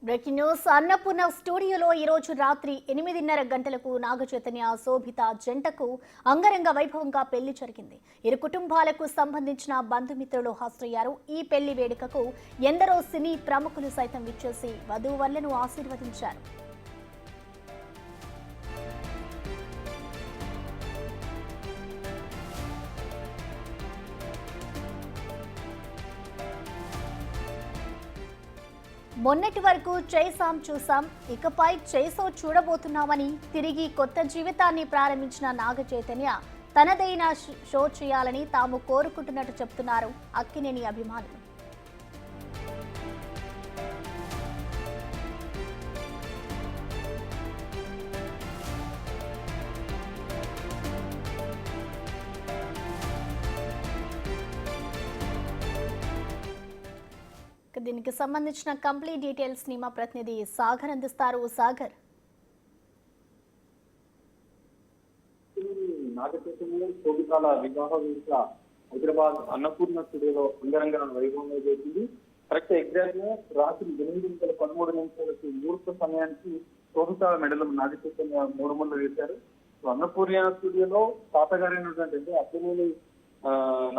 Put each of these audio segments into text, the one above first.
Breaking news. Annapurna స్టూడియోలో ఈ రోజు రాత్రి 8:30 గంటలకు నాగచైతన్య శోభిత జంటకు అంగరంగ వైభవంగా పెళ్లి జరిగింది. ఇరు కుటుంబాలకు సంబంధించిన బంధుమిత్రులు హాజరయ్యారు. ఈ పెళ్లి వేడుకకు ఎందరో సినీ ప్రముఖులు సైతం విచ్చేసి వధూవరులను ఆశీర్వదించారు. మొన్నటి వరకు చేసాం చూసాం, ఇకపై చేసో చూడబోతున్నామని తిరిగి కొత్త జీవితాన్ని ప్రారంభించిన నాగ చైతన్య తనదైన షో చేయాలని తాము కోరుకుంటున్నట్టు చెప్తున్నారు అక్కినేని అభిమానులు. దీనికి సంబంధించిన కంప్లీట్ డీటెయిల్స్ ని మా ప్రతినిధి సాగర్ అందిస్తారు. సాగర్, నాగచైతన్య శోభితాల వివాహ వేడుక హైదరాబాద్ అన్నపూర్ణ స్టూడియోలో అంగరంగ వైభవంగా జరిగింది. కరెక్ట్ ఎగ్జాక్ట్ గా రాత్రి 8:13 ముహూర్త సమయానికి శోభితాల మెడలో నాగచైతన్య మూడు ముళ్ళు వేశారు. అన్నపూర్ణ స్టూడియోలో తాతగారైనటువంటి అక్కినేని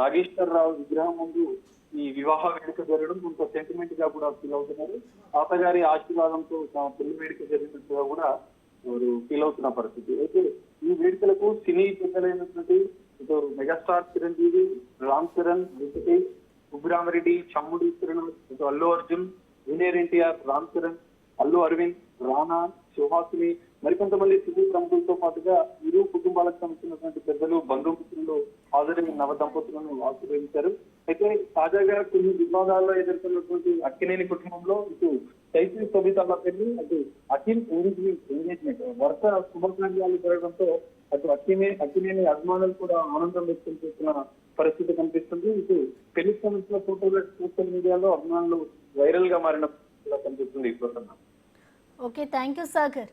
నాగేశ్వరరావు విగ్రహం ముందు ఈ వివాహ వేడుక జరగడం కొంత సెంటిమెంట్ గా కూడా ఫీల్ అవుతున్నారు. తాతగారి ఆశీర్వాదంతో పెళ్లి వేడుక జరిగినట్టుగా కూడా ఫీల్ అవుతున్న పరిస్థితి. అయితే ఈ వేడుకలకు సినీ పెద్దలైనటువంటి ఇటు మెగాస్టార్ చిరంజీవి, రామ్ చరణ్, వెంకటేష్, సుబ్బరామరెడ్డి, చమ్ముడి కిరణ్, ఇటు అల్లు అర్జున్, జూనియర్ ఎన్టీఆర్, రామ్ చరణ్, అల్లు అరవింద్, రానా, సుహాసిని, మరికొంతమంది సినీ ప్రముఖులతో పాటుగా ఇరు కుటుంబాలకు సంబంధించినటువంటి పెద్దలు, బంధుమిత్రులు హాజరైన నవ దంపతులను ఆశీర్వదించారు. అయితే తాజాగా కొన్ని వివాదాల్లో ఎదుర్కొన్నటువంటి అక్కినేని కుటుంబంలో ఇటు చైతన్య శోభితాల పెళ్లి, అటు అఖిల్ ఎంగేజ్మెంట్ వరుస శుభకార్యాలు జరగడంతో అటు అక్కినేని అభిమానులు కూడా ఆనందం వ్యక్తం చేస్తున్న పరిస్థితి కనిపిస్తుంది. ఇటు పెళ్లి సంబంధించిన ఫోటోలు సోషల్ మీడియాలో అభిమానులు వైరల్ గా మారిన కనిపిస్తుంది. Okay, thank you Sagar.